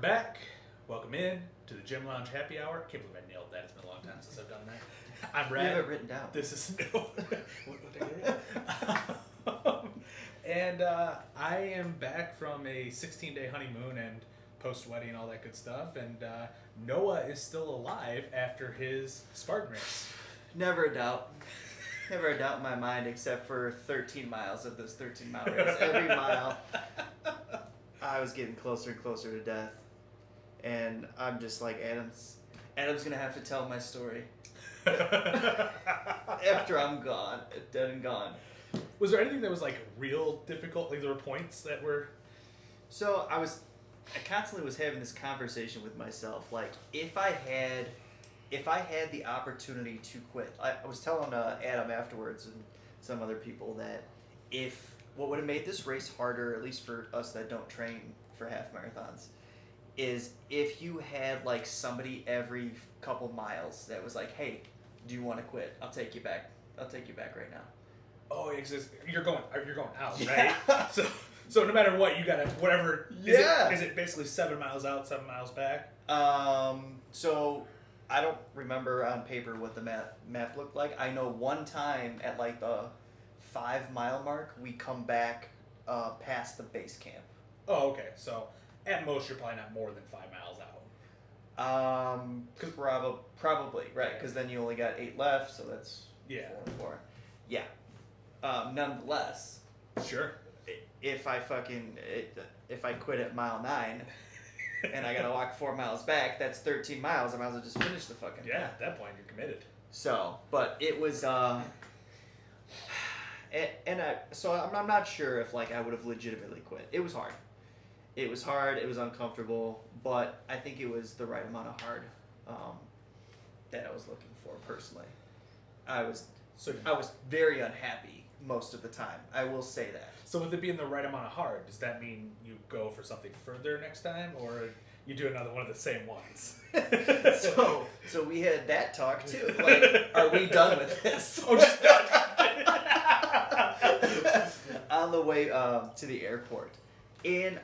Welcome back. Welcome in to the Gym Lounge Happy Hour. I can't believe I nailed that. It's been a long time since I've done that. I'm Brad. You have it written down. This is new. And I am back from a 16-day honeymoon and post-wedding and all that good stuff. And Noah is still alive after his Spartan race. Never a doubt. Never a doubt in my mind, except for 13 miles of this 13-mile race. Every mile, I was getting closer and closer to death. And I'm just like, Adam's going to have to tell my story. After I'm gone, dead and gone. Was there anything that was like real difficult? Like there were points that were... So I constantly was having this conversation with myself. Like, if I had the opportunity to quit, I was telling Adam afterwards and some other people that what would have made this race harder, at least for us that don't train for half marathons, is if you had like somebody every couple miles that was like, hey, do you want to quit? I'll take you back right now. Oh, you're going out, Yeah. right? So no matter what, you gotta whatever. Yeah. Is it basically 7 miles out, 7 miles back? So I don't remember on paper what the map looked like. I know one time at like the 5 mile mark, we come back past the base camp. Oh, okay. So at most, you're probably not more than 5 miles out. Probably right, because then you only got 8 left, so that's 4 and 4. Yeah. Nonetheless, Sure. if I quit at mile 9 and I gotta walk 4 miles back, that's 13 miles. I might as well just finish the fucking thing. Yeah, at that point, you're committed. So, but it was I'm not sure if like I would have legitimately quit. It was hard. It was uncomfortable, but I think it was the right amount of hard that I was looking for personally. I was very unhappy most of the time. I will say that. So with it being the right amount of hard, does that mean you go for something further next time, or you do another one of the same ones? So we had that talk too. Like, are we done with this? Oh, just done. On the way to the airport, and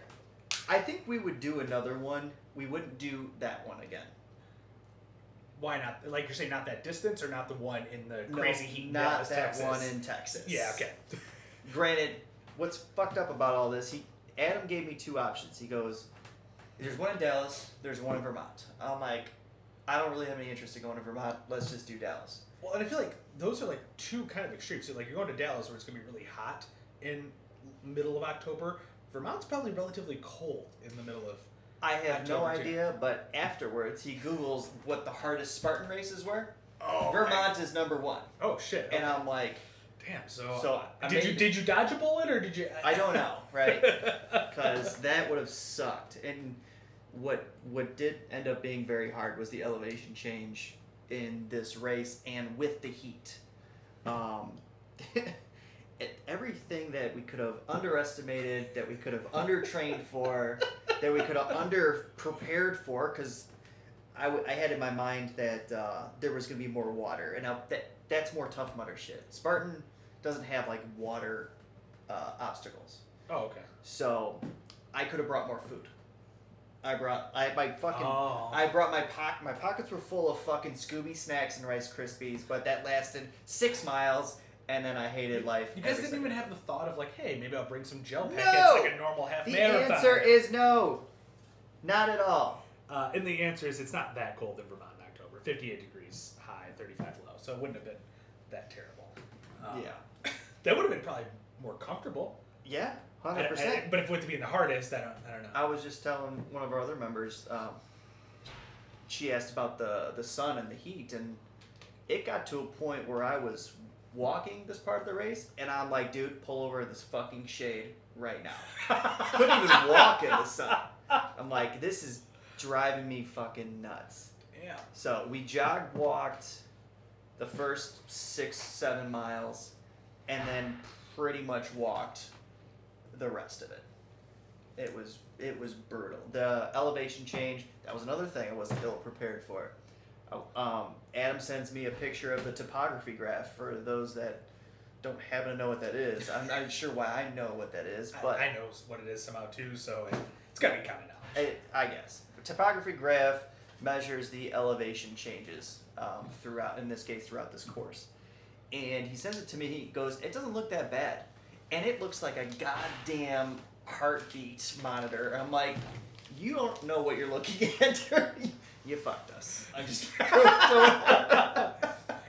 I think we would do another one. We wouldn't do that one again. Why not? Like you're saying, not that distance, or not the one in the crazy heat? Not that Texas? one in Texas. Yeah. Okay. Granted, what's fucked up about all this? Adam gave me 2 options. He goes, "There's one in Dallas. There's one in Vermont." I'm like, I don't really have any interest in going to Vermont. Let's just do Dallas. Well, and I feel like those are like 2 kind of extremes. So like you're going to Dallas where it's going to be really hot in middle of October. Vermont's probably relatively cold in the middle of I have October, no idea, but afterwards he Googles what the hardest Spartan races were. Oh, Vermont is number 1. Oh shit! Okay. And I'm like, damn. Did you dodge a bullet or did you? I don't know, right? Because that would have sucked. And what did end up being very hard was the elevation change in this race and with the heat. Everything that we could have underestimated, that we could have undertrained for, that we could have under-prepared for, because I had in my mind that there was going to be more water, and that's more Tough Mudder shit. Spartan doesn't have, like, water obstacles. Oh, okay. So, I could have brought more food. I brought my pockets were full of fucking Scooby snacks and Rice Krispies, but that lasted 6 miles. And then I hated life. You guys didn't even have the thought of like, hey, maybe I'll bring some gel packets like a normal half the marathon. The answer is no. Not at all. And the answer is it's not that cold in Vermont in October. 58 degrees high, 35 low. So it wouldn't have been that terrible. Yeah. That would have been probably more comfortable. Yeah, 100%. But if it were to be in the hardest, I don't know. I was just telling one of our other members, she asked about the sun and the heat, and it got to a point where I was walking this part of the race, and I'm like, dude, pull over in this fucking shade right now. Couldn't even walk in the sun. I'm like, this is driving me fucking nuts. Yeah. So we walked the first 6-7 miles, and then pretty much walked the rest of it. It was brutal. The elevation change, that was another thing I wasn't ill prepared for. Adam sends me a picture of the topography graph for those that don't happen to know what that is. I'm not sure why I know what that is, but I know what it is somehow too, so it's got to be common knowledge. I guess. Topography graph measures the elevation changes throughout, in this case, throughout this course. And he sends it to me. He goes, it doesn't look that bad. And it looks like a goddamn heartbeat monitor. I'm like, you don't know what you're looking at. You fucked us. I'm just...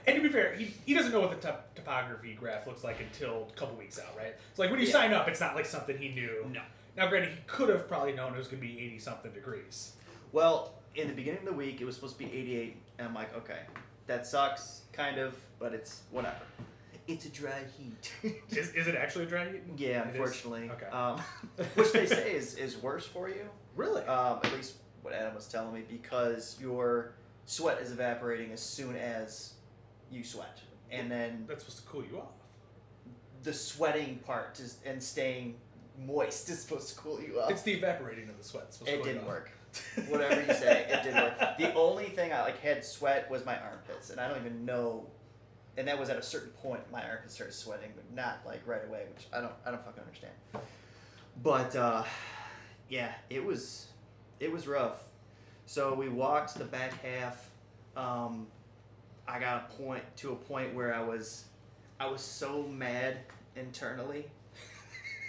And to be fair, he doesn't know what the topography graph looks like until a couple weeks out, right? So like when you sign up, it's not like something he knew. No. Now, granted, he could have probably known it was going to be 80-something degrees. Well, in the beginning of the week, it was supposed to be 88, and I'm like, okay, that sucks, kind of, but it's whatever. It's a dry heat. Is it actually a dry heat? Yeah, unfortunately. Okay. Which they say is worse for you. Really? At least what Adam was telling me, because your sweat is evaporating as soon as you sweat. And then that's supposed to cool you off. The sweating part and staying moist is supposed to cool you off. It's the evaporating of the sweat. It didn't work. Whatever you say, it didn't work. The only thing I had sweat was my armpits, and I don't even know. And that was at a certain point my armpits started sweating, but not like right away, which I don't fucking understand. But yeah, it was rough. So we walked the back half. I got to a point where I was so mad internally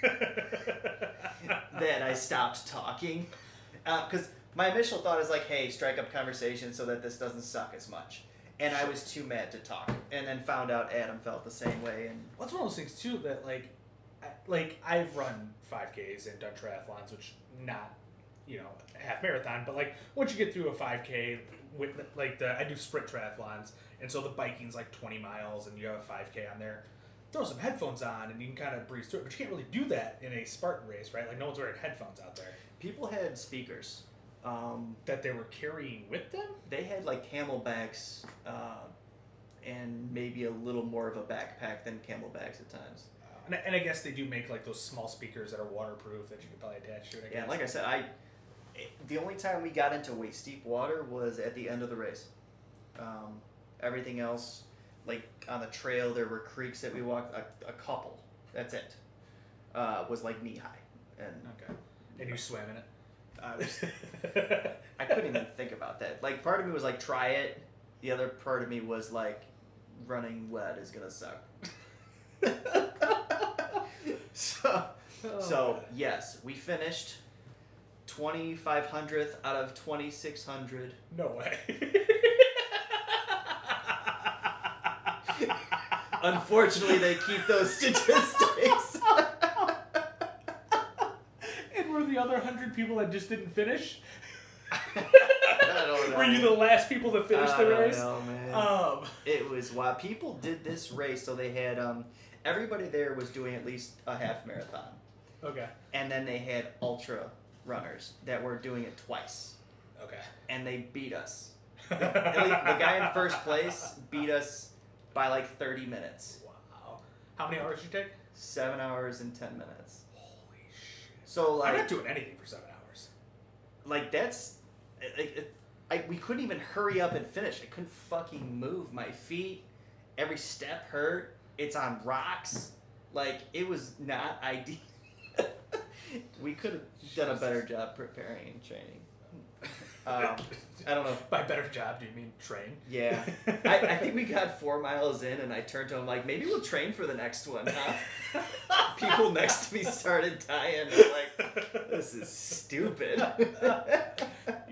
that I stopped talking. Because my initial thought is like, hey, strike up conversation so that this doesn't suck as much. And I was too mad to talk. And then found out Adam felt the same way. And well, that's one of those things too that I've run 5Ks and done triathlons, which not half marathon, but like once you get through a 5K with I do sprint triathlons, and so the biking's like 20 miles, and you have a 5K on there. Throw some headphones on, and you can kind of breeze through it. But you can't really do that in a Spartan race, right? Like no one's wearing headphones out there. People had speakers. That they were carrying with them? They had like camelbacks and maybe a little more of a backpack than camelbacks at times. And I guess they do make like those small speakers that are waterproof that you can probably attach to it. Yeah, like I said, the only time we got into waist deep water was at the end of the race. Everything else, like on the trail, there were creeks that we walked, a couple. That's it. Was like knee high. And you swam in it. I couldn't even think about that. Like, part of me was like, try it. The other part of me was like, running wet is gonna suck. So yes, we finished 2,500th out of 2,600. No way. Unfortunately, they keep those statistics. And were the other 100 people that just didn't finish? I don't know. Were you the last people to finish the race? I don't know, man. It was wild. People did this race, so they had everybody there was doing at least a half marathon. Okay. And then they had ultra runners that were doing it twice. Okay. And they beat us. The guy in first place beat us by like 30 minutes. Wow. How many hours did you take? 7 hours and 10 minutes. Holy shit. So like, I'm not doing anything for 7 hours. Like that's, we couldn't even hurry up and finish. I couldn't fucking move. My feet, every step hurt. It's on rocks. Like, it was not ideal. We could have done a better job preparing and training. I don't know. By better job, do you mean train? Yeah. I think we got 4 miles in, and I turned to him like, maybe we'll train for the next one, huh? People next to me started dying. I'm like, this is stupid. You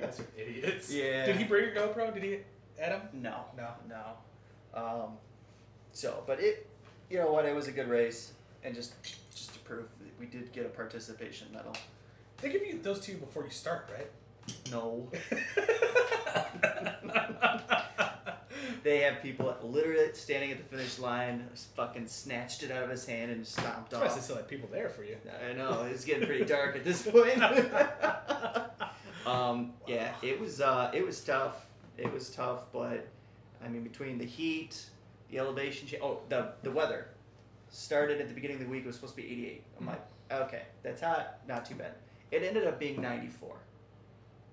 guys are idiots. Yeah. Did he bring your GoPro? Did he, Adam? No. No. But it, you know what, it was a good race, and just to prove that we did get a participation medal. They give you those to you before you start, right? No. They have people literally standing at the finish line, fucking snatched it out of his hand and stomped off. They still had people there for you. I know, it's getting pretty dark at this point. Yeah, it was tough. It was tough, but I mean, between the heat, the elevation change, the weather started at the beginning of the week. It was supposed to be 88. I'm like, okay, that's hot, not too bad. It ended up being 94.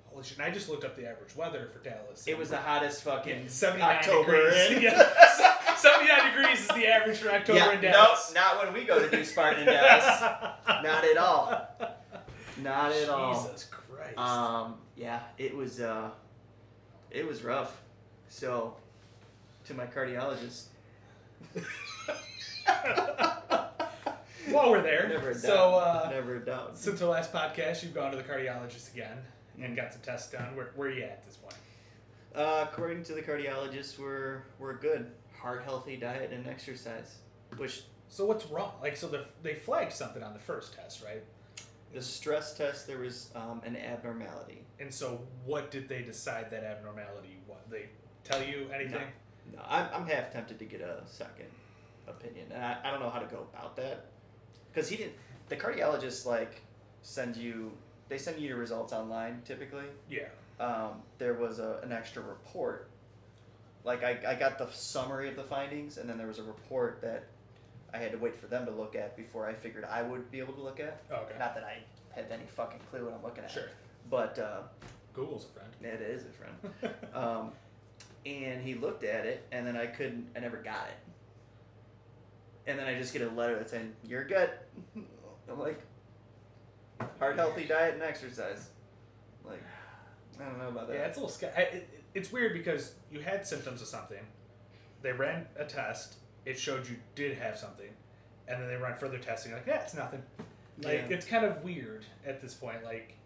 Holy shit! And I just looked up the average weather for Dallas. It was the hottest fucking 79 October. degrees. Yeah. 79 degrees is the average for October in Dallas. No, not when we go to do Spartan in Dallas. Not at all. Not at all. Jesus Christ. Yeah, it was rough. So, to my cardiologist. While we're there, Never a doubt. so Never a doubt. since the last podcast, you've gone to the cardiologist again and got some tests done. Where are you at this point? According to the cardiologist, we're good. Heart healthy diet and exercise. So what's wrong? Like, so they flagged something on the first test, right? The stress test, there was an abnormality. And so what did they decide that abnormality was? They tell you anything? No, I'm half tempted to get a second opinion, and I don't know how to go about that. Because the cardiologist, send you your results online, typically. Yeah. There was an extra report. I got the summary of the findings, and then there was a report that I had to wait for them to look at before I figured I would be able to look at. Oh, okay. Not that I had any fucking clue what I'm looking at. Sure. But Google's a friend. it is a friend. And he looked at it, and then I never got it. And then I just get a letter that's saying, "You're good." I'm like, heart healthy diet and exercise. Like, I don't know about that. Yeah, it's a little scary. It's weird because you had symptoms of something. They ran a test. It showed you did have something. And then they run further testing. Like, yeah, it's nothing. Like, Yeah. it's kind of weird at this point. Like,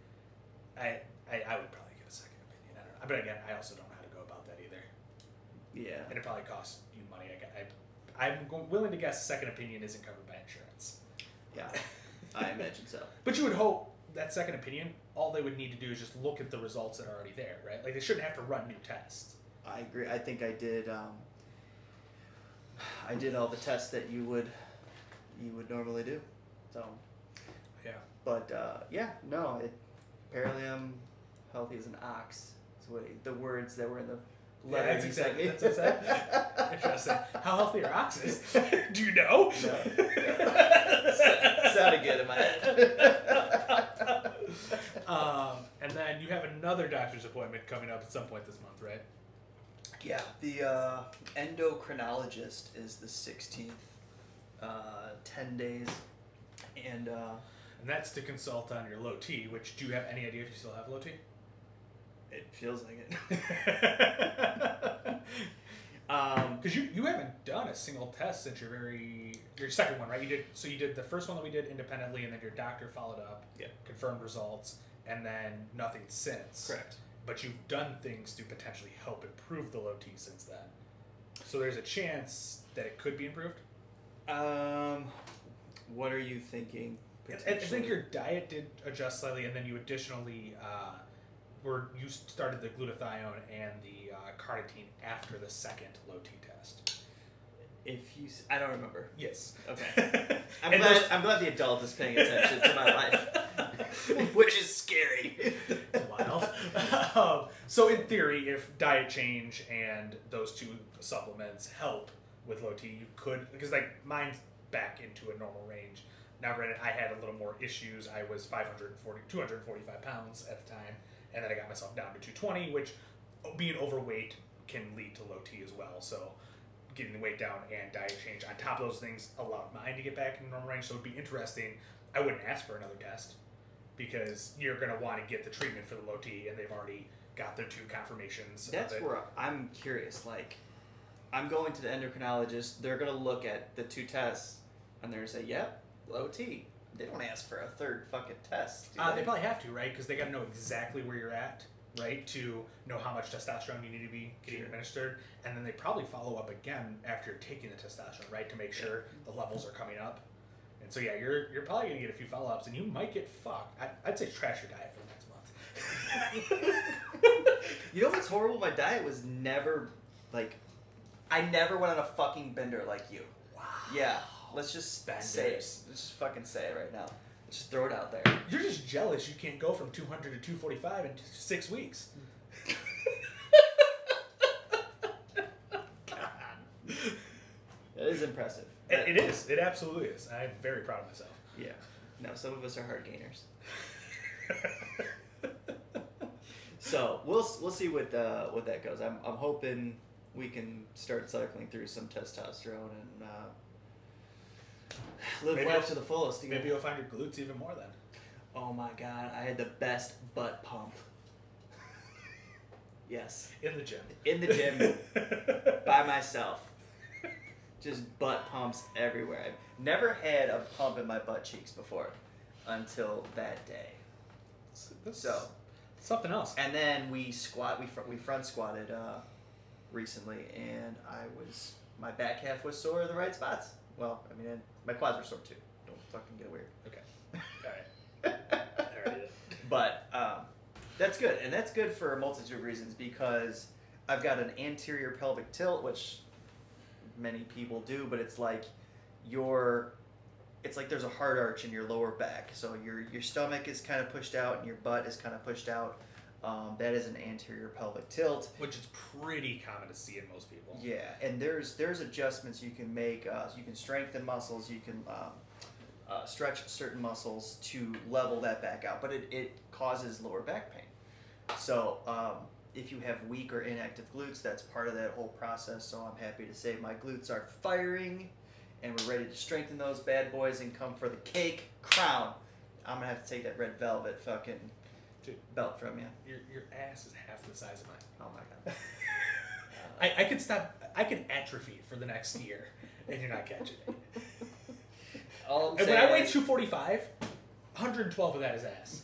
I would probably get a second opinion. I don't know. But again, I also don't know how to go about that either. Yeah. And it probably costs you money. I'm willing to guess second opinion isn't covered by insurance. Yeah. I imagine so. But you would hope that second opinion, all they would need to do is just look at the results that are already there, right? Like, they shouldn't have to run new tests. I agree. I think I did all the tests that you would normally do. So, Yeah. but apparently I'm healthy as an ox. That's what the words that were in the letter. That's exactly. Interesting. How healthy are oxes? Do you know? No. Sounded good in my head. And then you have another doctor's appointment coming up at some point this month, right? Yeah, the endocrinologist is the 16th. 10 days, and that's to consult on your low T. Which, do you have any idea if you still have low T? it feels like it. Because you haven't done a single test since your second one, right? You did the first one that we did independently, and then your doctor followed up, confirmed results, and then nothing since. Correct. But you've done things to potentially help improve the low T since then. So there's a chance that it could be improved. What are you thinking? I think your diet did adjust slightly, and then you additionally you started the glutathione and the carnitine after the second low T test. I don't remember. Yes. Okay. I'm glad the adult is paying attention to my life, which is scary. It's wild. So in theory, if diet change and those two supplements help with low T, you could, because mine's back into a normal range. Now, granted, I had a little more issues. I was 245 pounds at the time, and then I got myself down to 220, which being overweight can lead to low T as well. So getting the weight down and diet change on top of those things allowed mine to get back in normal range. So it would be interesting. I wouldn't ask for another test because you're going to want to get the treatment for the low T, and they've already got their two confirmations. That's of it. where I'm curious. I'm going to the endocrinologist. They're going to look at the two tests, and they're going to say, yep, low T. They don't ask for a third fucking test. They probably have to, right? Because they got to know exactly where you're at, right? To know how much testosterone you need to be getting administered. And then they probably follow up again after you're taking the testosterone, right? To make sure the levels are coming up. And so, you're probably going to get a few follow-ups, and you might get fucked. I'd say trash your diet for the next month. You know what's horrible? My diet was never, I never went on a fucking bender like you. Wow. Yeah. Let's just say it. Let's just fucking say it right now. Let's just throw it out there. You're just jealous you can't go from 200 to 245 in 6 weeks. God. That is impressive. It is. It absolutely is. I'm very proud of myself. Yeah. No, some of us are hard gainers. So we'll see what that goes. I'm hoping we can start cycling through some testosterone and live life to the fullest. Maybe you'll find your glutes even more then. Oh my god, I had the best butt pump. Yes. In the gym. In the gym, by myself. Just butt pumps everywhere. I've never had a pump in my butt cheeks before until that day. So, something else. and then we front squatted recently, and my back half was sore in the right spots. Well, I mean, and my quads were sore too. Don't fucking get weird. Okay. All right. But that's good, and that's good for a multitude of reasons, because I've got an anterior pelvic tilt, which many people do, but it's like there's a hard arch in your lower back, so your stomach is kind of pushed out and your butt is kind of pushed out. That is an anterior pelvic tilt, which is pretty common to see in most people. Yeah, and there's adjustments you can make. You can strengthen muscles. You can stretch certain muscles to level that back out, but it causes lower back pain. So if you have weak or inactive glutes, that's part of that whole process. So I'm happy to say my glutes are firing, and we're ready to strengthen those bad boys and come for the cake crown. I'm gonna have to take that red velvet fucking belt from you. Your ass is half the size of mine. Oh my god. I could stop. I could atrophy for the next year, and you're not catching it. When I weigh 245, 112 of that is ass.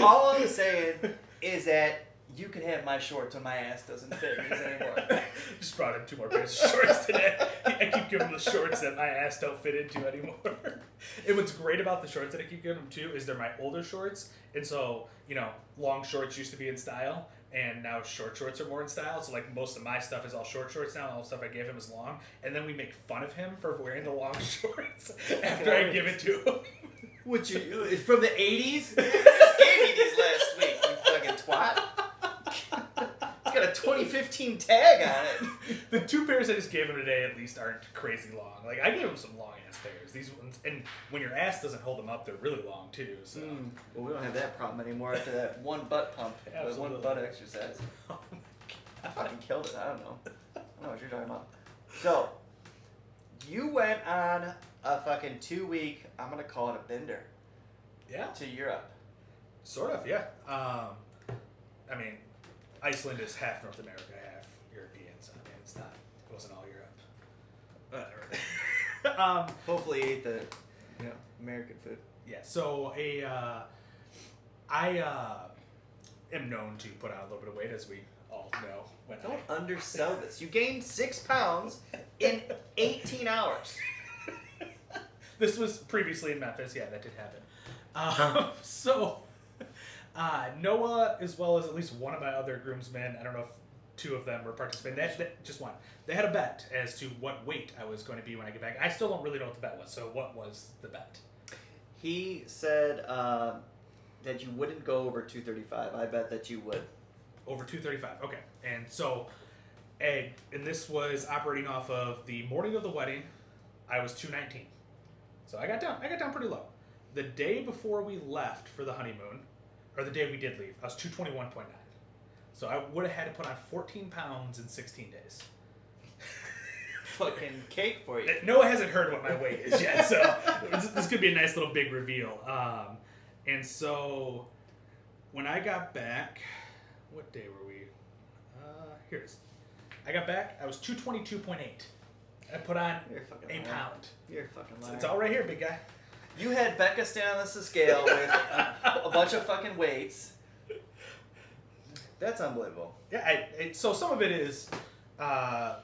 All I'm saying is that you can have my shorts when my ass doesn't fit these anymore. Just brought in 2 more pairs of shorts today. I keep giving them the shorts that my ass don't fit into anymore. And what's great about the shorts that I keep giving them too is they're my older shorts. And so, long shorts used to be in style, and now short shorts are more in style. So like most of my stuff is all short shorts now, and all the stuff I gave him is long. And then we make fun of him for wearing the long shorts after I give it to him. Which from the 80s? You just gave me these last week, you fucking twat. It's got a 2015 tag on it. The 2 pairs I just gave him today at least aren't crazy long. Like I gave him some long ass pairs. These ones, and when your ass doesn't hold them up, they're really long too. So well, we don't have that problem anymore after that one butt pump, that one butt exercise. Oh I fucking killed it. I don't know what you're talking about. So you went on a fucking 2-week, I'm gonna call it a bender. Yeah. To Europe. Sort of, yeah. I mean, Iceland is half North America, half European, so I mean, it wasn't all Europe. Whatever. Hopefully you ate the American food. Yeah, so I am known to put on a little bit of weight, as we all know. Don't undersell this. You gained 6 pounds in 18 hours. This was previously in Memphis. Yeah, that did happen. So Noah, as well as at least one of my other groomsmen, I don't know if 2 of them were participating. Just one. They had a bet as to what weight I was going to be when I get back. I still don't really know what the bet was. So what was the bet? He said that you wouldn't go over 235. I bet that you would. Over 235. Okay. And so, and this was operating off of the morning of the wedding. I was 219. So I got down pretty low. The day before we left for the honeymoon, or the day we did leave, I was 221.9. So I would have had to put on 14 pounds in 16 days. Fucking cake for you. Noah hasn't heard what my weight is yet, so this could be a nice little big reveal. And so when I got back, what day were we? Here it is. I got back, I was 222.8. I put on a pound. You're a fucking liar. It's all right here, big guy. You had Becca stand on the scale with a bunch of fucking weights. That's unbelievable. Yeah, so some of it is,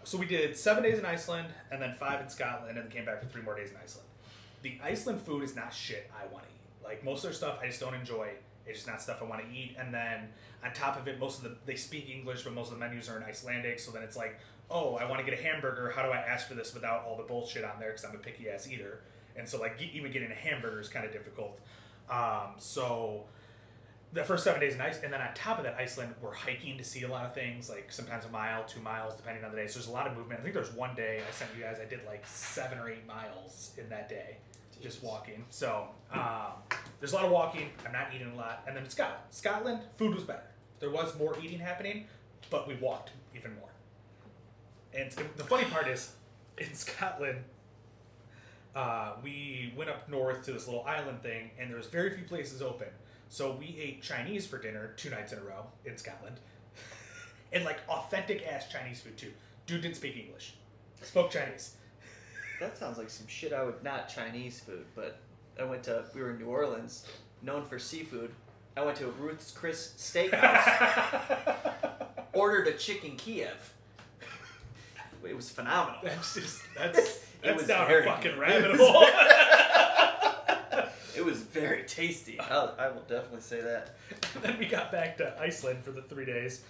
so we did 7 days in Iceland, and then 5 in Scotland, and then came back for 3 more days in Iceland. The Iceland food is not shit I want to eat. Like, most of their stuff I just don't enjoy. It's just not stuff I want to eat. And then, on top of it, they speak English, but most of the menus are in Icelandic, so then it's like, oh, I want to get a hamburger, how do I ask for this without all the bullshit on there, because I'm a picky ass eater. And so, like, even getting a hamburger is kind of difficult. So the first 7 days in Iceland, and then on top of that, Iceland, we're hiking to see a lot of things, like sometimes a mile, 2 miles, depending on the day. So there's a lot of movement. I think there's one day I sent you guys, I did like 7 or 8 miles in that day, just walking. So there's a lot of walking. I'm not eating a lot. And then Scotland, food was better. There was more eating happening, but we walked even more. And the funny part is, in Scotland, we went up north to this little island thing, and there was very few places open. So we ate Chinese for dinner 2 nights in a row in Scotland. And like authentic ass Chinese food too. Dude didn't speak English. Spoke Chinese. That sounds like some shit I would, not Chinese food, but we were in New Orleans, known for seafood. I went to a Ruth's Chris Steakhouse, ordered a chicken Kiev. It was phenomenal. That's down a fucking rabbit hole. It was very tasty. I will definitely say that. Then we got back to Iceland for the 3 days,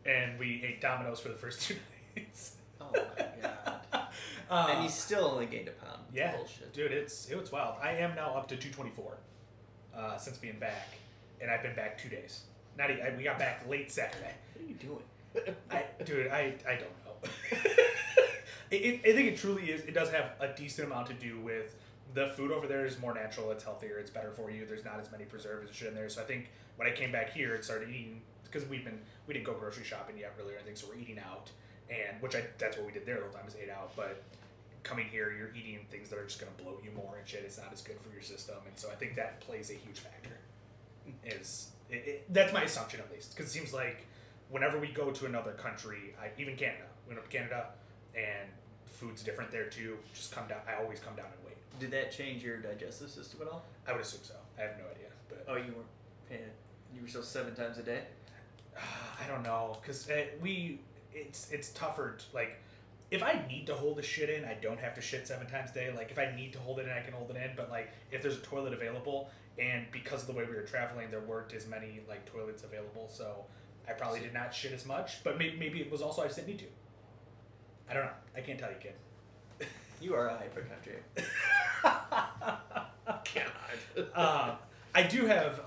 and we ate Domino's for the first 2 nights. Oh my god. And he still only gained a pound. Yeah, bullshit. Dude, it was wild. I am now up to 224 since being back, and I've been back 2 days. We got back late Saturday. What are you doing? I don't know. I think it truly is. It does have a decent amount to do with the food over there is more natural. It's healthier. It's better for you. There's not as many preservatives and shit in there. So I think when I came back here and started eating, because we didn't go grocery shopping yet really or anything, so we're eating out, and that's what we did there the whole time is ate out. But coming here, you're eating things that are just gonna bloat you more and shit. It's not as good for your system, and so I think that plays a huge factor. That's my assumption at least, because it seems like whenever we go to another country, even Canada, we went up to Canada, and food's different there too. Just come down. I always come down in weight. Did that change your digestive system at all? I would assume so. I have no idea. But you weren't paying it. You were still 7 times a day? I don't know, because it's tougher. Like, if I need to hold the shit in, I don't have to shit 7 times a day. Like, if I need to hold it in, I can hold it in. But like, if there's a toilet available, and because of the way we were traveling, there weren't as many like toilets available, so I probably did not shit as much. But maybe it was also I just didn't need to. I don't know. I can't tell you, kid. You are a hypochondriac. God. I do have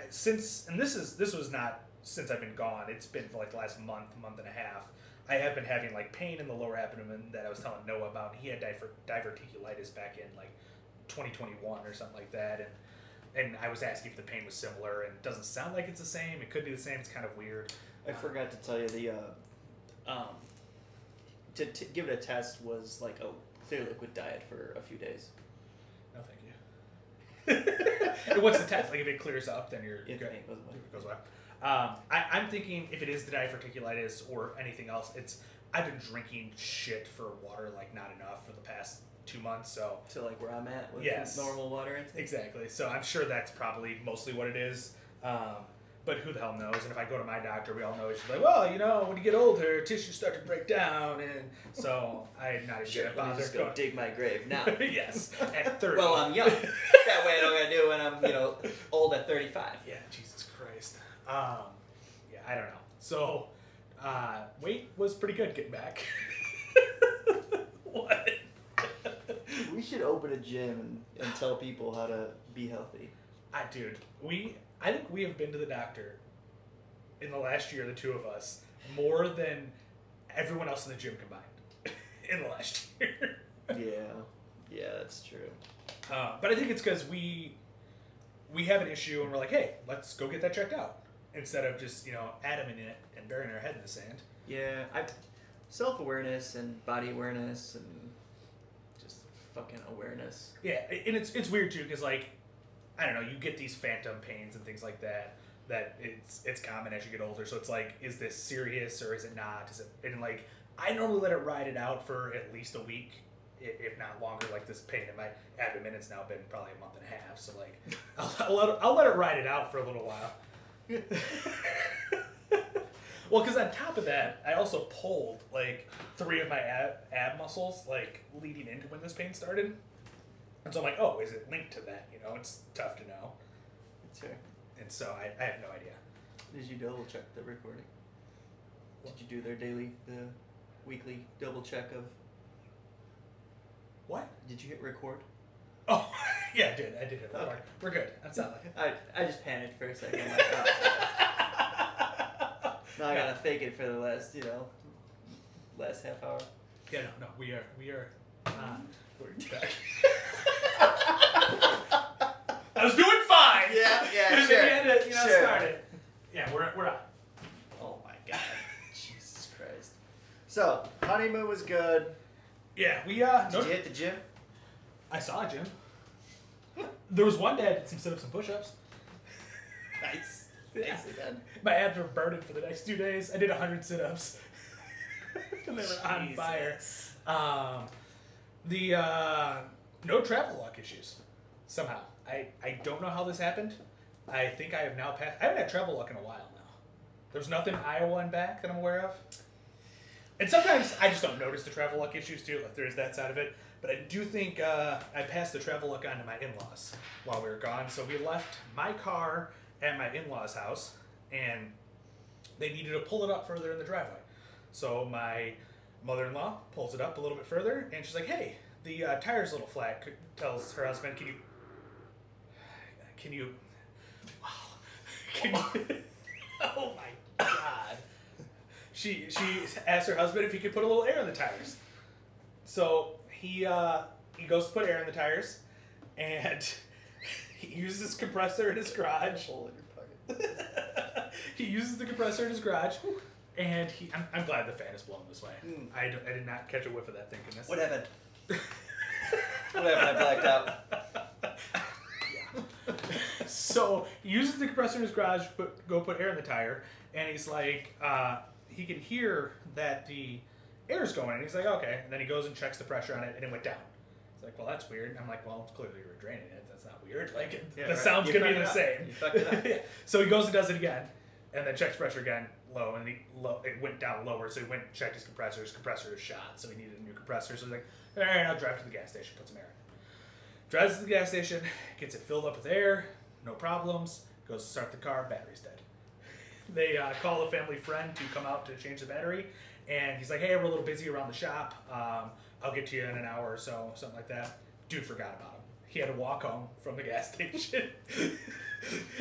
this was not since I've been gone. It's been for like the last month and a half. I have been having like pain in the lower abdomen that I was telling Noah about. He had diverticulitis back in like 2021 or something like that, and I was asking if the pain was similar, and it doesn't sound like it's the same. It could be the same. It's kind of weird. I forgot to tell you to give it a test was like a clear liquid diet for a few days. No, thank you. What's the test? Like if it clears up, then you're good. It goes away. I'm thinking if it is the diverticulitis or anything else, I've been drinking shit for water like not enough for the past 2 months. So like where I'm at with normal water intake? Exactly. So I'm sure that's probably mostly what it is. But who the hell knows? And if I go to my doctor, we all know she's like, well, when you get older, tissues start to break down, and so I'm not even gonna bother. Just go dig my grave now. Yes, at 30. Well, I'm young. That way I don't gotta do it when I'm old at 35. Yeah, Jesus Christ. Yeah, I don't know. So, weight was pretty good getting back. What? We should open a gym and tell people how to be healthy. Dude, I think we have been to the doctor in the last year, the two of us, more than everyone else in the gym combined in the last year. Yeah, that's true. But I think it's because we have an issue and we're like, hey, let's go get that checked out instead of just adaming it and burying our head in the sand. Yeah, self-awareness and body awareness and just fucking awareness. Yeah, and it's weird too because like, I don't know, you get these phantom pains and things like that it's common as you get older. So it's like, is this serious or is it not? And like, I normally let it ride it out for at least a week, if not longer. Like this pain in my abdomen, it's now been probably a month and a half. So like, I'll let it ride it out for a little while. Well, because on top of that, I also pulled like 3 of my ab muscles like leading into when this pain started. And so I'm like, oh, is it linked to that? It's tough to know. It's fair. And so I have no idea. Did you double check the recording? Did you do the weekly double check of? What? Did you hit record? Oh, yeah, I did hit record. Okay. We're good. That's not like I just panicked for a second. Like, now I gotta fake it for the last half hour. Yeah, no, we are. We're back. I was doing fine. Yeah, sure. We had to, sure. start it. Yeah, we're on. Oh my god, Jesus Christ! So honeymoon was good. Yeah, we Did you hit the gym? I saw a gym. There was one day I did some sit-ups and push-ups. Nice. Yeah. Nicely done. My abs were burning for the next 2 days. I did 100 sit-ups. And they were on fire. No travel luck issues. Somehow. I don't know how this happened. I think I have now passed. I haven't had travel luck in a while now. There's nothing Iowa and back that I'm aware of. And sometimes I just don't notice the travel luck issues too. Like there is that side of it. But I do think I passed the travel luck on to my in-laws while we were gone. So we left my car at my in-laws' house, and they needed to pull it up further in the driveway. So my mother-in-law pulls it up a little bit further, and she's like, "Hey, the tire's a little flat." Tells her husband, "Can you? Wow, can you?" Oh my God. She asked her husband if he could put a little air in the tires. So he goes to put air in the tires, and he uses his compressor in his garage. He uses the compressor in his garage, and I'm glad the fan is blowing this way. I did not catch a whiff of that thing. Goodness. What happened? What happened? I blacked out. Yeah. So he uses the compressor in his garage, go put air in the tire, and he's like, he can hear that the air's going, and he's like, okay. And then he goes and checks the pressure on it, and it went down. He's like, well, that's weird. And I'm like, well, clearly you were draining it. That's not weird. Like, the sound's going to be the same. You fucked it up. Yeah. So he goes and does it again, and then checks pressure again, low, and it went down lower. So he went and checked his compressor. His compressor is shot, so he needed a new compressor. So he's like, all right, I'll drive to the gas station, put some air in it. Drives to the gas station, gets it filled up with air, no problems, goes to start the car, battery's dead. They call a family friend to come out to change the battery, and he's like, hey, we're a little busy around the shop. I'll get to you in an hour or so, something like that. Dude forgot about him. He had to walk home from the gas station.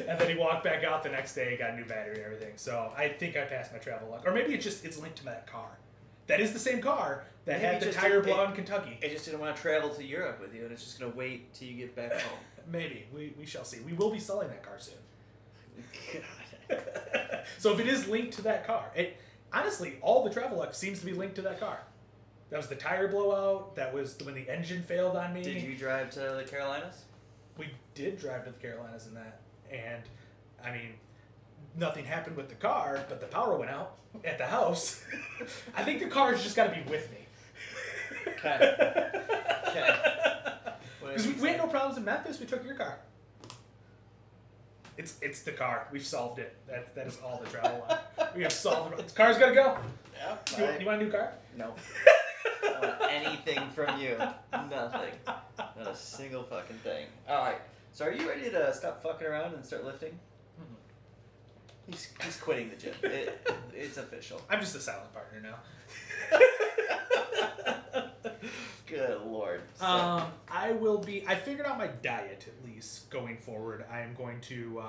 And then he walked back out the next day, got a new battery and everything. So I think I passed my travel luck. Or maybe it's linked to that car. That is the same car that had the tire blow in Kentucky. It just didn't want to travel to Europe with you, and it's just going to wait till you get back home. Maybe. We shall see. We will be selling that car soon. God. So if it is linked to that car, honestly, all the travel luck seems to be linked to that car. That was the tire blowout. That was when the engine failed on me. Did you drive to the Carolinas? We did drive to the Carolinas in that. And, I mean, nothing happened with the car, but the power went out at the house. I think the car's just got to be with me. Okay. Because we had no problems in Memphis. We took your car. It's the car. We've solved it. That is all the travel luck. We have solved it. The car's got to go. Yeah. You want a new car? No. I don't want anything from you. Nothing. Not a single fucking thing. Alright. So are you ready to stop fucking around and start lifting? Mm-hmm. He's quitting the gym. It's official. I'm just a silent partner now. Good lord. I figured out my diet at least going forward. I am going to,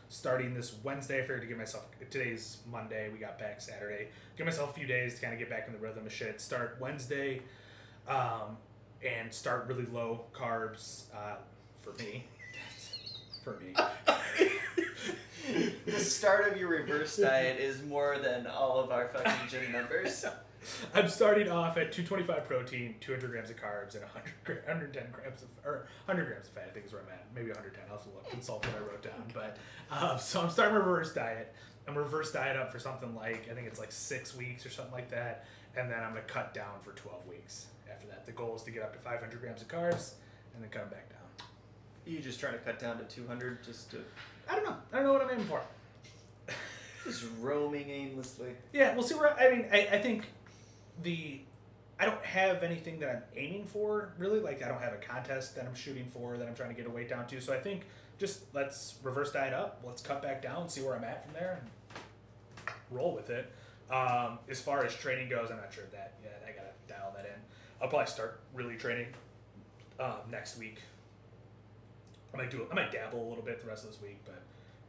starting this Wednesday, I figured to give myself, today's Monday, we got back Saturday, give myself a few days to kind of get back in the rhythm of shit. Start Wednesday, and start really low carbs, for me. The start of your reverse diet is more than all of our fucking gym members. I'm starting off at 225 protein, 200 grams of carbs, and 110 grams or 100 grams of fat. I think is where I'm at. Maybe 110. I'll have to look, consult what I wrote down. But so I'm starting a reverse diet. I'm reverse diet up for something like, I think it's like 6 weeks or something like that, and then I'm gonna cut down for 12 weeks. After that, the goal is to get up to 500 grams of carbs, and then cut them back down. Are you just trying to cut down to 200 just to? I don't know what I'm aiming for. Just roaming aimlessly. Yeah, we'll see where. I think I don't have anything that I'm aiming for, really. Like, I don't have a contest that I'm shooting for that I'm trying to get a weight down to. So I think just let's reverse diet up. Let's cut back down, see where I'm at from there, and roll with it. As far as training goes, I'm not sure of that yet. I got to dial that in. I'll probably start really training next week. I might dabble a little bit the rest of this week, but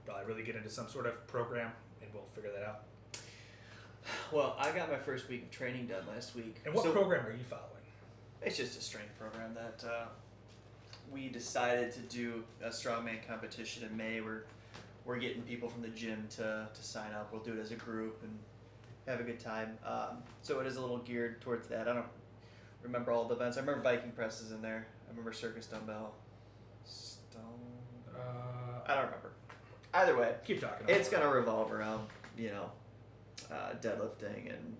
probably really get into some sort of program, and we'll figure that out. Well, I got my first week of training done last week. And what program are you following? It's just a strength program that we decided to do a strongman competition in May. We're getting people from the gym to sign up. We'll do it as a group and have a good time. So it is a little geared towards that. I don't remember all the events. I remember Viking presses in there. remember circus dumbbell. Stone. Uh, I don't remember. Either way, keep talking. it's gonna revolve around deadlifting and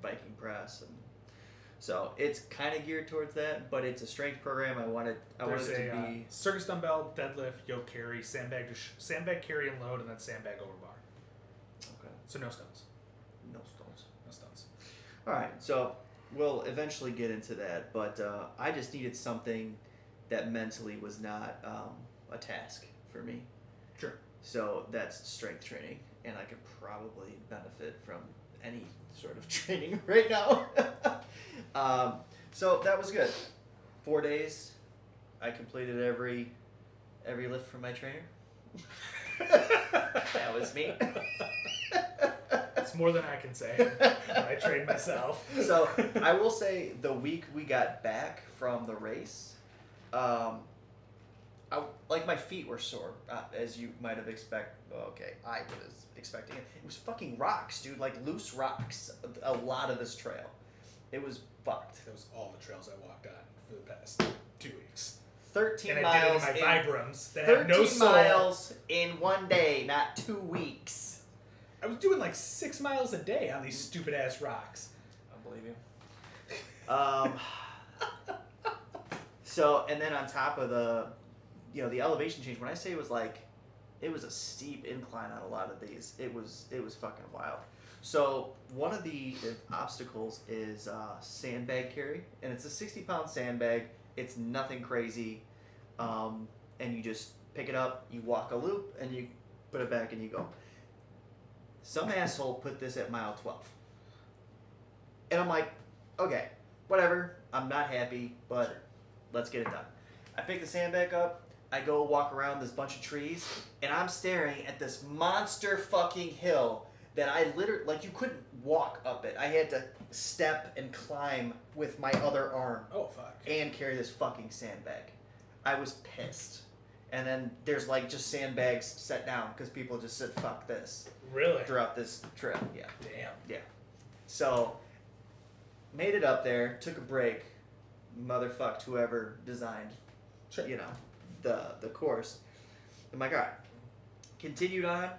Viking press, and so it's kind of geared towards that. But it's a strength program. I want it to be circus dumbbell, deadlift, yoke carry, sandbag carry and load, and then sandbag over bar. okay. So no stones. No stones. No stones. All right, so we'll eventually get into that, but I just needed something that mentally was not a task for me. Sure. So that's strength training, and I could probably benefit from any sort of training right now. So that was good. 4 days, I completed every lift from my trainer. That was me. It's more than I can say. I trained myself. So I will say the week we got back from the race, my feet were sore, as you might have expected. Okay, I was expecting it. It was fucking rocks, dude, like loose rocks. A lot of this trail, it was fucked. That was all the trails I walked on for the past 2 weeks. 13 and miles. I did it in my Vibrams that 13 have no soul. miles in 1 day, not 2 weeks. I was doing like 6 miles a day on these stupid ass rocks. I believe you. So, and then on top of the elevation change, when I say it was a steep incline on a lot of these, it was fucking wild. So one of the obstacles is sandbag carry, and it's a 60-pound sandbag. It's nothing crazy, and you just pick it up, you walk a loop, and you put it back, and you go. Some asshole put this at mile 12, and I'm like, okay, whatever. I'm not happy, but let's get it done. I pick the sandbag up. I go walk around this bunch of trees, and I'm staring at this monster fucking hill that I literally, you couldn't walk up it. I had to step and climb with my other arm. Oh, fuck. And carry this fucking sandbag. I was pissed. And then there's, just sandbags set down because people just said, fuck this. Really? Throughout this trail, yeah. Damn. Yeah. So, made it up there, took a break, motherfucked whoever designed, Sure. The course. I'm like, all right. Continued on,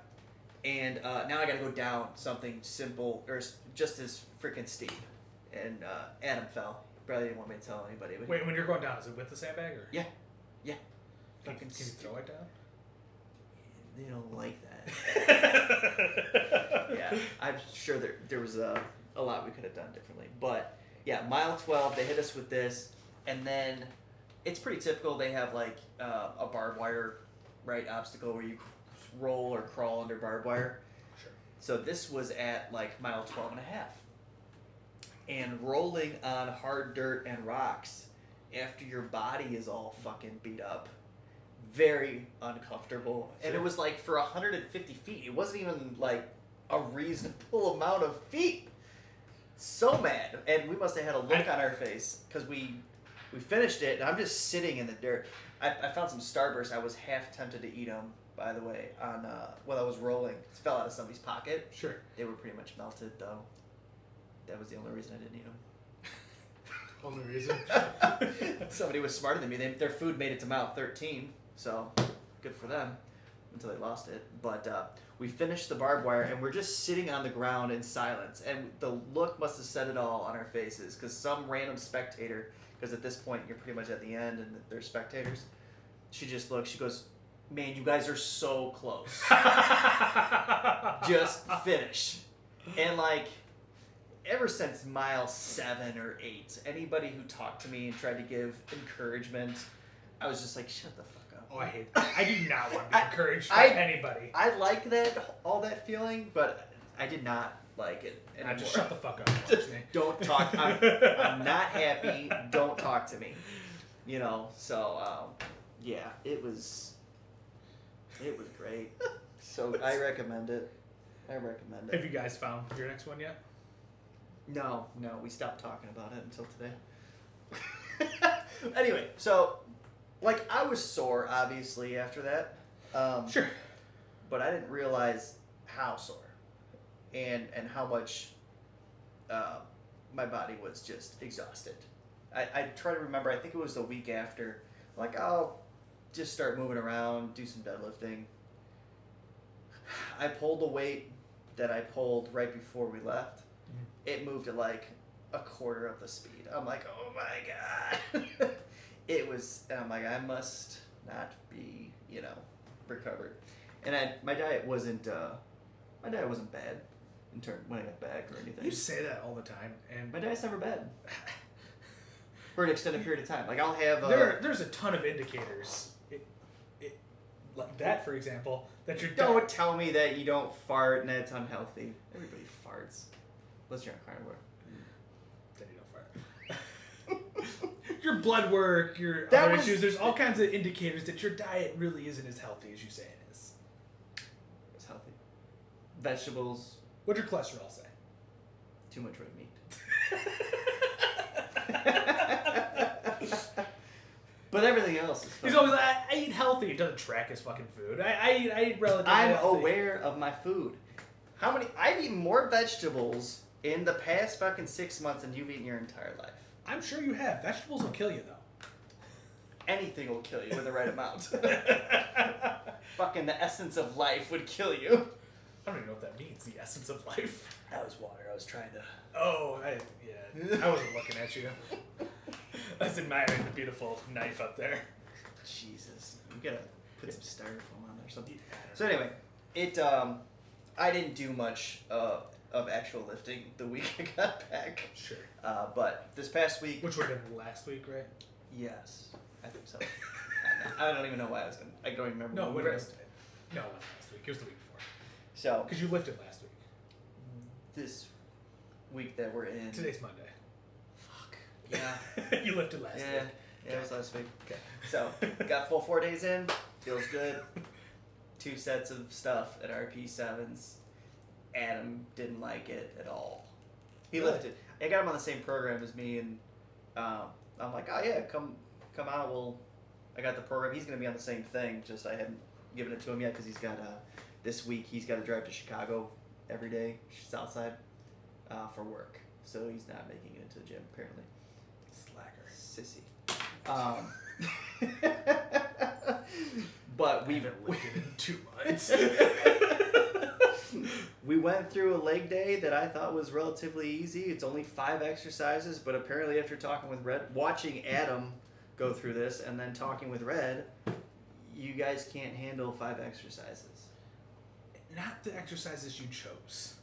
and now I got to go down something simple, or just as freaking steep. And Adam fell. Probably didn't want me to tell anybody. But Wait, when you're going down, is it with the sandbag or? Yeah. Can you throw it down? They don't like that. Yeah, I'm sure there was a lot we could have done differently. But yeah, mile 12, they hit us with this, and then it's pretty typical. They have a barbed wire, obstacle where you roll or crawl under barbed wire. Sure. So this was at mile 12 and a half. And rolling on hard dirt and rocks after your body is all fucking beat up, very uncomfortable. Sure. And it was for 150 feet. It wasn't even a reasonable amount of feet. So mad. And we must have had a look on our face because we finished it, and I'm just sitting in the dirt. I found some Starburst. I was half tempted to eat them, by the way, while I was rolling. It fell out of somebody's pocket. Sure. They were pretty much melted, though. That was the only reason I didn't eat them. Only reason? Somebody was smarter than me. Their food made it to mile 13, so good for them until they lost it. But we finished the barbed wire, and we're just sitting on the ground in silence. And the look must have said it all on our faces, because some random spectator, because at this point you're pretty much at the end and they're spectators, she just looks, she goes, man, you guys are so close. Just finish. And ever since mile 7 or 8, anybody who talked to me and tried to give encouragement, I was just like, shut the fuck up. Oh, I hate that. I do not want to be encouraged by anybody. I like all that feeling, but I did not like it anymore. Just shut the fuck up and watch me. Don't talk. I'm not happy. Don't talk to me. So yeah, it was great. So I recommend it. Have you guys found your next one yet? No, we stopped talking about it until today. Anyway, so I was sore obviously after that. Sure. But I didn't realize how sore and how much my body was just exhausted. I try to remember. I think it was the week after. Like, I'll just start moving around, do some deadlifting. I pulled the weight that I pulled right before we left. Mm-hmm. It moved at like a quarter of the speed. I'm like, oh my god. It was, and I'm like, I must not be, recovered. And my diet wasn't bad in term when I got back or anything. You say that all the time, and My diet's never bad. For an extended period of time. Like, I'll have... there's a ton of indicators. Like that, for example, that you're... Don't tell me that you don't fart and that's unhealthy. Everybody farts. Unless you're on carnivore. Then you don't fart. Your blood work, your other issues, there's all kinds of indicators that your diet really isn't as healthy as you say it is. It's healthy. Vegetables. What'd your cholesterol say? Too much red meat. But everything else is fine. He's always like, I eat healthy. It doesn't track his fucking food. I eat relatively healthy. aware of my food. I've eaten more vegetables in the past fucking 6 months than you've eaten your entire life. I'm sure you have. Vegetables will kill you, though. Anything will kill you with the right amount. Fucking the essence of life would kill you. I don't even know what that means, the essence of life. That was water. I was trying to... Oh, I wasn't looking at you. I was admiring the beautiful knife up there. Jesus. You gotta put some styrofoam on there or something. Yeah, So anyway, I didn't do much of actual lifting the week I got back. Sure. But this past week... Which would have been last week, right? Yes. I think so. I don't even know why I was going to... I don't even remember. No, when it we wasn't last week. It was the week before. So... Because you lifted last week. This week that we're in... Today's Monday. Fuck. Yeah. You lifted last week. Yeah, it was last week. Okay. So, got full 4 days in. Feels good. 2 sets of stuff at RP7s. Adam didn't like it at all. He Really? lifted. I got him on the same program as me, and I'm like, oh yeah, come out. I got the program. He's gonna be on the same thing. Just I hadn't given it to him yet because he's got this week he's got to drive to Chicago every day, south side, for work. So he's not making it into the gym apparently. Slacker. Sissy. But We haven't lifted in 2 months. We went through a leg day that I thought was relatively easy. It's only 5 exercises, but apparently after talking with Red, watching Adam go through this, and then talking with Red, you guys can't handle 5 exercises. Not the exercises you chose.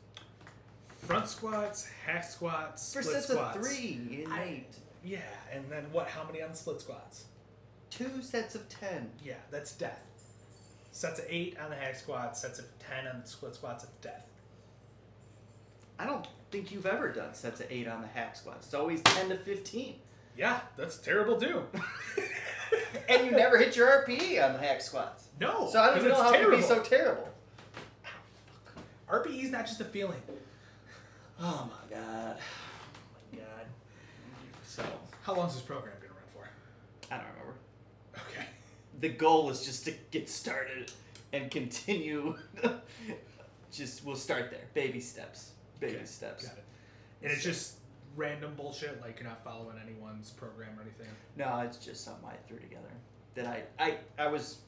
Front squats, hack squats, For split sets squats. of 3 in 8. Yeah, and then what? How many on split squats? 2 sets of 10. Yeah, that's death. Sets of 8 on the hack squats, sets of 10 on the split squats, it's death. I don't think you've ever done sets of 8 on the hack squats. It's always 10 to 15. Yeah, that's terrible too. And you never hit your RPE on the hack squats. No, So I don't even know how it could be so terrible. RPE is not just a feeling. Oh my god. Oh my god. So, How long is this program going to run for? I don't remember. Okay. The goal is just to get started and continue. We'll start there. Baby steps. Baby Okay, steps. Got it. And it's just random bullshit, like you're not following anyone's program or anything? No, it's just something I threw together. That I was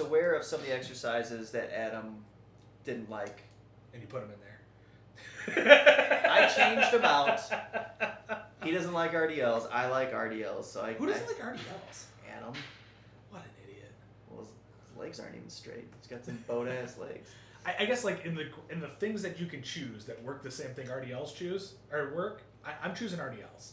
aware of some of the exercises that Adam didn't like. And you put them in there. I changed them out. He doesn't like RDLs. I like RDLs. So Who doesn't like RDLs? Adam. What an idiot. Well, his legs aren't even straight. He's got some boat ass legs. I guess like in the things that you can choose that work the same thing RDLs choose or work, I'm choosing RDLs.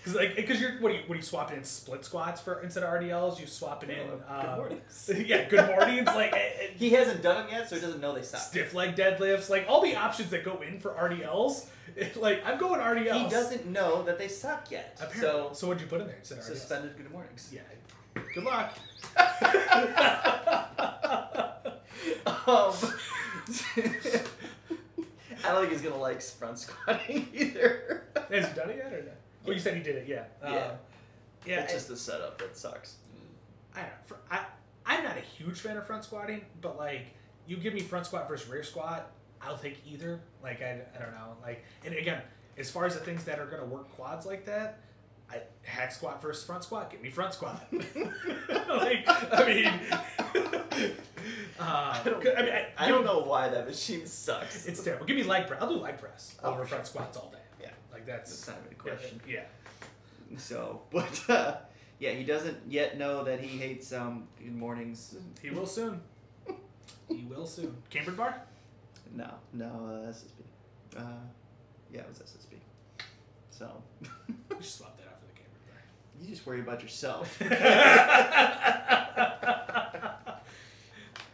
Because you're what are you swapping in split squats for instead of RDLs? You swapping in good mornings. Yeah, good mornings. Like He hasn't done them yet, so he doesn't know they suck. stiff leg deadlifts, like all the options that go in for RDLs. Like I'm going RDLs. He doesn't know that they suck yet. Apparently. So what'd you put in there instead of RDLs? Suspended good mornings. Yeah. Good luck. I don't think he's gonna like front squatting either. Has he done it yet or not? Oh, you said he did it. Yeah. Yeah. It's just the setup that sucks. I don't know. I'm not a huge fan of front squatting, but like you give me front squat versus rear squat, I'll take either. Like I don't know. Like and again, as far as the things that are going to work quads like that, hack squat versus front squat. Give me front squat. I don't know why that machine sucks. It's terrible. Give me leg press. I'll do leg press over front squats all day. Yeah, like that's not even a question. Yeah. So, but yeah, he doesn't yet know that he hates good mornings. He will soon. He will soon. Cambered bar? No, SSB. Yeah, it was SSB. So. You should swap that out for the cambered bar. You just worry about yourself.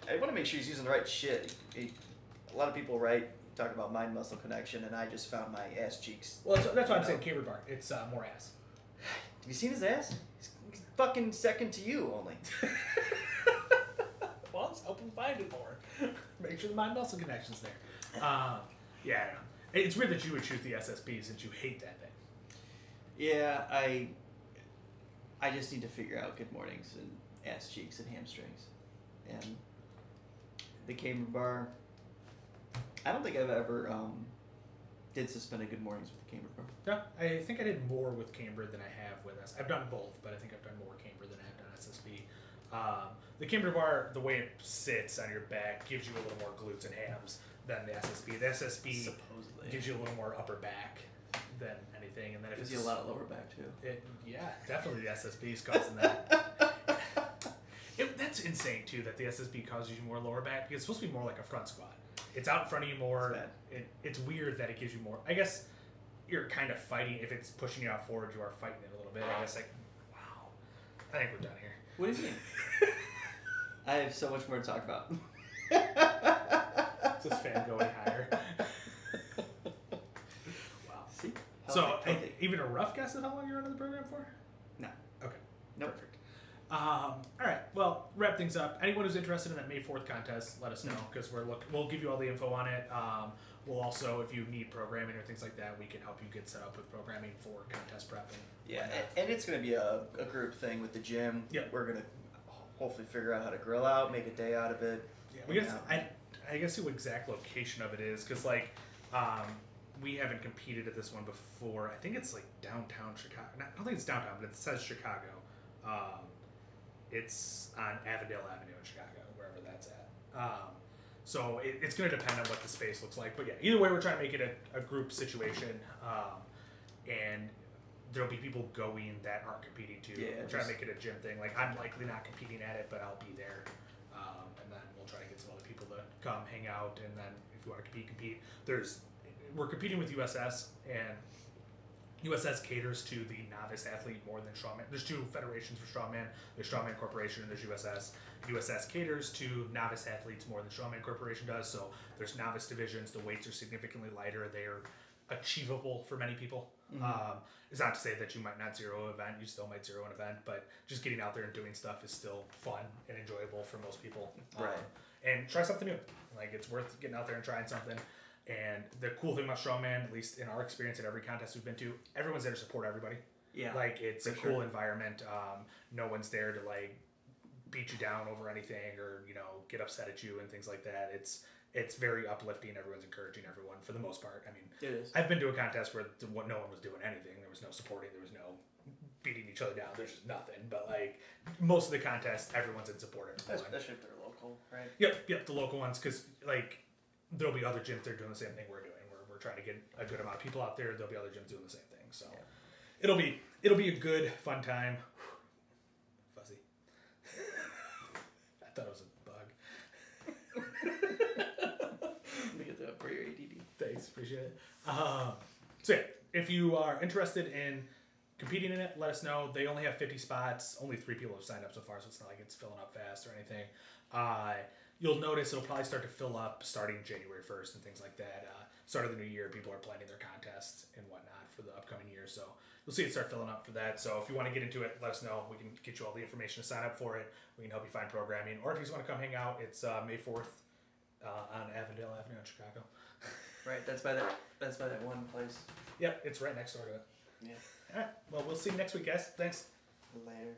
I want to make sure he's using the right shit. A lot of people talk about mind muscle connection, and I just found my ass cheeks. Well, that's why I'm saying cambered bar. It's more ass. Have you seen his ass? He's fucking second to you only. Well, let's help him find it more. Make sure the mind muscle connection's there. Yeah, I don't know. It's weird that you would choose the SSB since you hate that thing. Yeah, I just need to figure out good mornings and ass cheeks and hamstrings. And the camber bar, I don't think I've ever did suspended good mornings with the camber bar. No, I think I did more with camber than I have with S. I've done both, but I think I've done more camber than I have done SSB. The camber bar, the way it sits on your back, gives you a little more glutes and hams than the SSB. The SSB Supposedly gives you a little more upper back than anything, and then if gives it's you a lot of lower back too. Yeah, definitely the SSB is causing that. That's insane too that the SSB causes you more lower back. It's supposed to be more like a front squat. It's out in front of you more. It's weird that it gives you more. I guess you're kind of fighting. If it's pushing you out forward, you are fighting it a little bit. I guess wow. I think we're done here. What do you mean? I have so much more to talk about. Is this fan going higher? Wow. See? Healthy. Even a rough guess at how long you're running the program for? No. Okay. Nope. Perfect. All right. Well, wrap things up. Anyone who's interested in that May 4th contest, let us know because we'll give you all the info on it. We'll also, if you need programming or things like that, we can help you get set up with programming for contest prep. And it's going to be a group thing with the gym. Yeah. We're going to hopefully figure out how to grill out, make a day out of it. Yeah. I guess the exact location of it is because we haven't competed at this one before. I think it's like downtown Chicago. I don't think it's downtown, but it says Chicago. It's on Avondale Avenue in Chicago, wherever that's at. So it's going to depend on what the space looks like. But yeah, either way, we're trying to make it a group situation. And there'll be people going that aren't competing too. Yeah, we're trying to make it a gym thing. Like, I'm likely not competing at it, but I'll be there. And then we'll try to get some other people to come hang out. And then if you want to compete. We're competing with USS, and USS caters to the novice athlete more than Strongman. There's two federations for Strongman. There's Strongman Corporation and there's USS. USS caters to novice athletes more than Strongman Corporation does. So there's novice divisions. The weights are significantly lighter. They're achievable for many people. Mm-hmm. It's not to say that you might not zero an event. You still might zero an event, but just getting out there and doing stuff is still fun and enjoyable for most people. Right. And try something new. Like, it's worth getting out there and trying something. And the cool thing about Strongman, at least in our experience at every contest we've been to, everyone's there to support everybody. Yeah. Like, it's a cool environment. No one's there to, like, beat you down over anything or, get upset at you and things like that. It's very uplifting. Everyone's encouraging everyone for the most part. I mean, it is. I've been to a contest where no one was doing anything. There was no supporting. There was no beating each other down. There's just nothing. But, like, most of the contests, everyone's in support of everyone. Especially if they're local, right? Yep, the local ones, because, like, there'll be other gyms that are doing the same thing we're doing. We're trying to get a good amount of people out there. There'll be other gyms doing the same thing. So it'll be a good, fun time. Fuzzy. I thought it was a bug. Let me get that for your ADD. Thanks, appreciate it. So yeah, if you are interested in competing in it, let us know. They only have 50 spots. Only 3 people have signed up so far, so it's not like it's filling up fast or anything. You'll notice it'll probably start to fill up starting January 1st and things like that. Start of the new year, people are planning their contests and whatnot for the upcoming year. So you'll see it start filling up for that. So if you want to get into it, let us know. We can get you all the information to sign up for it. We can help you find programming. Or if you just want to come hang out, it's May 4th on Avondale Avenue in Chicago. Right, that's by that one place. Yep, it's right next door to it. Yeah. All right. Well, we'll see you next week, guys. Thanks. Later.